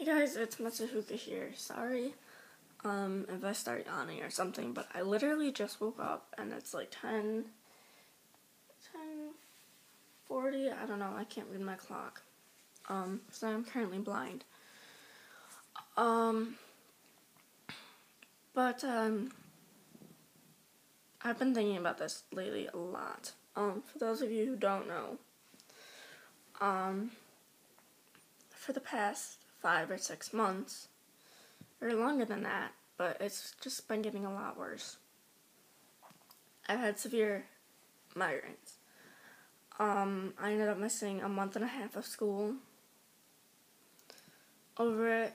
Hey guys, it's Matsuhuka here. Sorry if I start yawning or something, but I literally just woke up and it's like 10:40. I don't know, I can't read my clock. So I'm currently blind. But I've been thinking about this lately a lot. For those of you who don't know, for the past 5 or 6 months, or longer than that, but it's just been getting a lot worse. I've had severe migraines. I ended up missing a month and a half of school over it,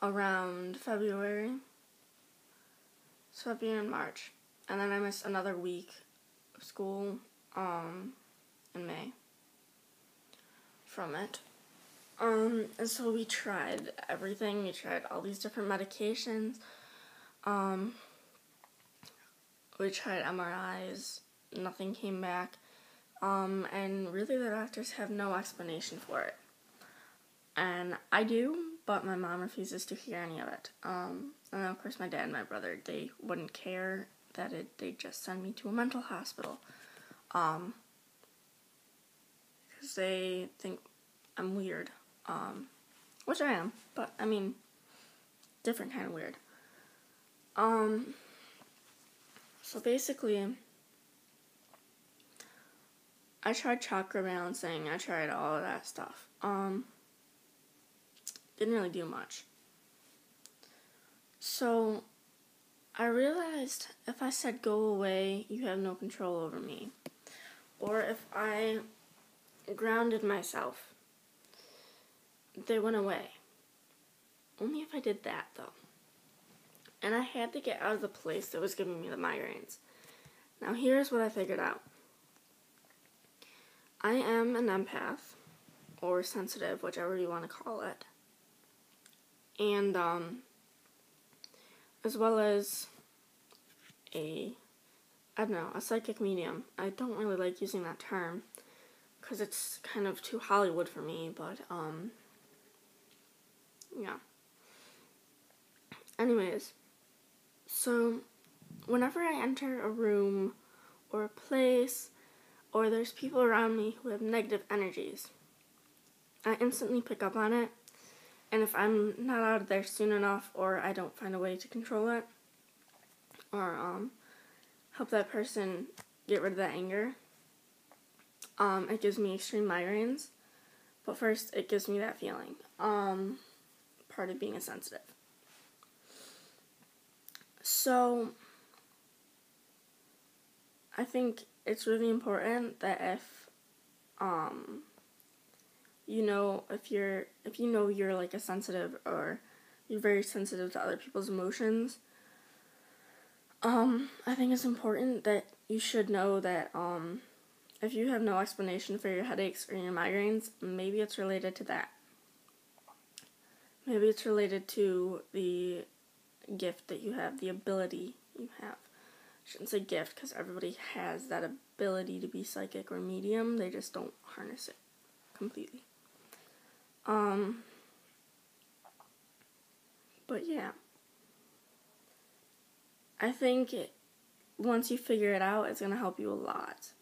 around February and March, and then I missed another week of school, in May from it. And so we tried everything. We tried all these different medications. We tried MRIs. Nothing came back. And really the doctors have no explanation for it. And I do, but my mom refuses to hear any of it. And of course my dad and my brother, they wouldn't care that they'd just send me to a mental hospital. Because they think I'm weird. Which I am, but I mean, different kind of weird. So basically, I tried chakra balancing, I tried all of that stuff. Didn't really do much. So, I realized if I said go away, you have no control over me. Or if I grounded myself, they went away. Only if I did that, though. And I had to get out of the place that was giving me the migraines. Now, here's what I figured out. I am an empath, or sensitive, whichever you want to call it. And, as well as a psychic medium. I don't really like using that term, because it's kind of too Hollywood for me, but, yeah. Anyways, so whenever I enter a room or a place or there's people around me who have negative energies, I instantly pick up on it, and if I'm not out of there soon enough or I don't find a way to control it or help that person get rid of that anger, it gives me extreme migraines. But first, it gives me that feeling. Part of being a sensitive. So, I think it's really important that if you know you're like a sensitive or you're very sensitive to other people's emotions, I think it's important that you should know that if you have no explanation for your headaches or your migraines, maybe it's related to that. Maybe it's related to the gift that you have, the ability you have. I shouldn't say gift, because everybody has that ability to be psychic or medium, they just don't harness it completely. But yeah. I think once you figure it out, it's going to help you a lot.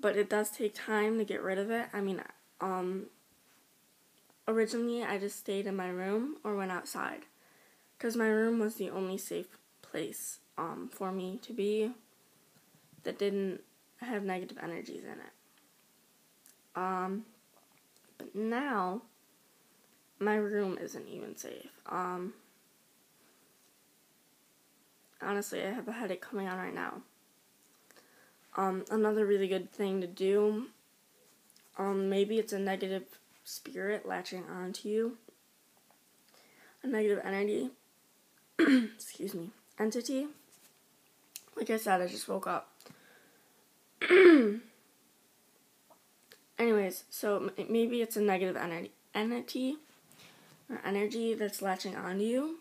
But it does take time to get rid of it. I mean, originally I just stayed in my room or went outside, because my room was the only safe place for me to be that didn't have negative energies in it. But now my room isn't even safe. Honestly, I have a headache coming on right now. Another really good thing to do, maybe it's a negative spirit latching onto you, a negative entity, entity. Like I said, I just woke up. Anyways, so maybe it's a negative entity or energy that's latching onto you.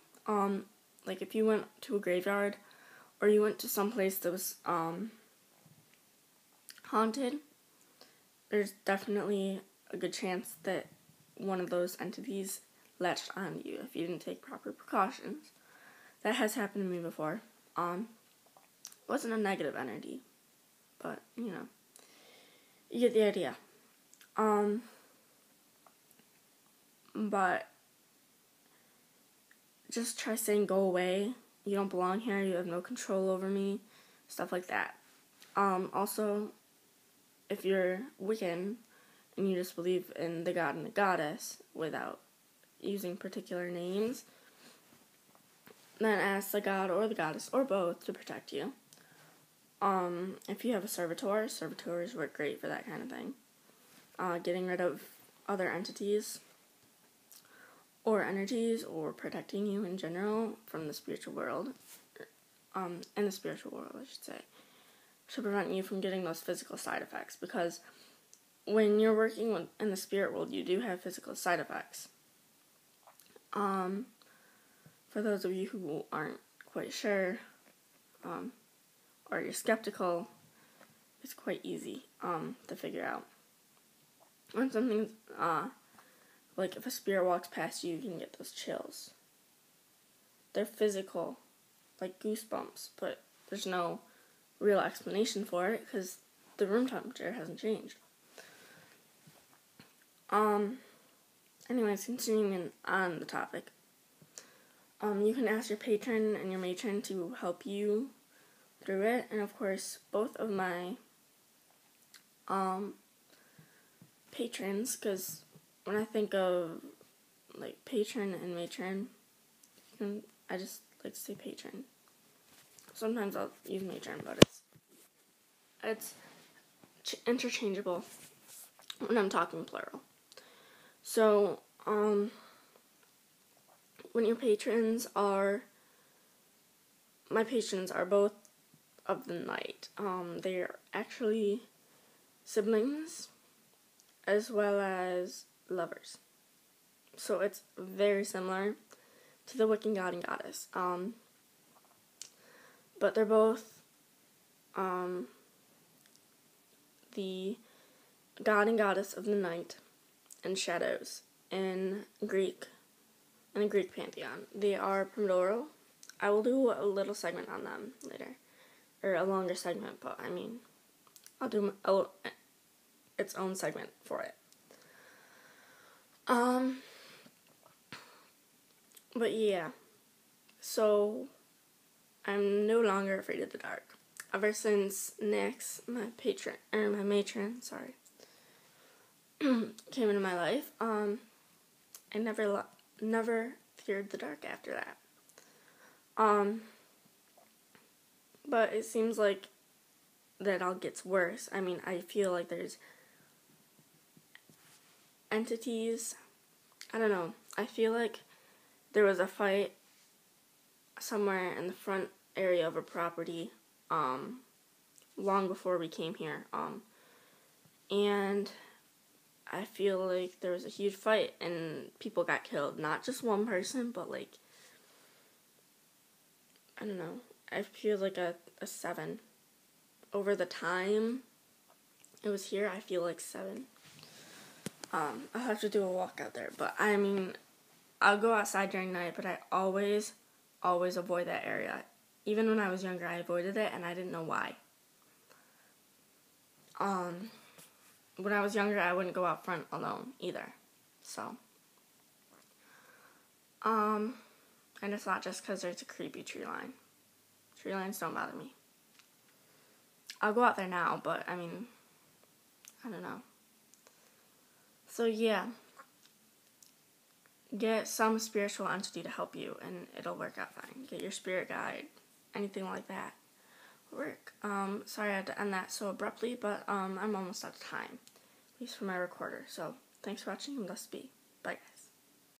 Like if you went to a graveyard or you went to some place that was haunted, there's definitely a good chance that one of those entities latched onto you if you didn't take proper precautions. That has happened to me before. Wasn't a negative energy, but you get the idea. But just try saying, "Go away. You don't belong here. You have no control over me." Stuff like that. Also, if you're Wiccan and you just believe in the god and the goddess without using particular names, then ask the god or the goddess or both to protect you. If you have a servitor, servitors work great for that kind of thing. Getting rid of other entities or energies or protecting you in general from the spiritual world, in the spiritual world, I should say, to prevent you from getting those physical side effects, because when you're working in the spirit world, you do have physical side effects. For those of you who aren't quite sure, or you're skeptical, it's quite easy to figure out. When something's, like if a spirit walks past you, you can get those chills. They're physical, like goosebumps, but there's no real explanation for it because the room temperature hasn't changed. Anyways, continuing on the topic. You can ask your patron and your matron to help you through it, and of course, both of my patrons, because when I think of like patron and matron, I just like to say patron. Sometimes I'll use matron, but it's interchangeable when I'm talking plural. So, when your patrons are, my patrons are both of the night. They are actually siblings as well as lovers. So it's very similar to the Wiccan god and goddess. But they're both the god and goddess of the night and shadows in a Greek pantheon. They are primordial. I will do a little segment on them later, or a longer segment, but I mean, I'll do its own segment for it. But yeah, so I'm no longer afraid of the dark. Ever since Nyx, my matron, came into my life, I never feared the dark after that. But it seems like that all gets worse. I mean, I feel like there's entities, I don't know, I feel like there was a fight somewhere in the front area of a property, long before we came here, and I feel like there was a huge fight and people got killed. Not just one person, but like, I don't know, I feel like a 7. Over the time it was here, I feel like 7. I'll have to do a walk out there, but I mean, I'll go outside during night, but I always avoid that area. Even when I was younger, I avoided it, and I didn't know why. When I was younger, I wouldn't go out front alone either. So, and it's not just because there's a creepy tree line. Tree lines don't bother me. I'll go out there now, but I mean, I don't know. So yeah, get some spiritual entity to help you, and it'll work out fine. Get your spirit guide, anything like that. Work. Sorry I had to end that so abruptly, but I'm almost out of time, at least for my recorder. So thanks for watching, and blessed be. Bye, guys.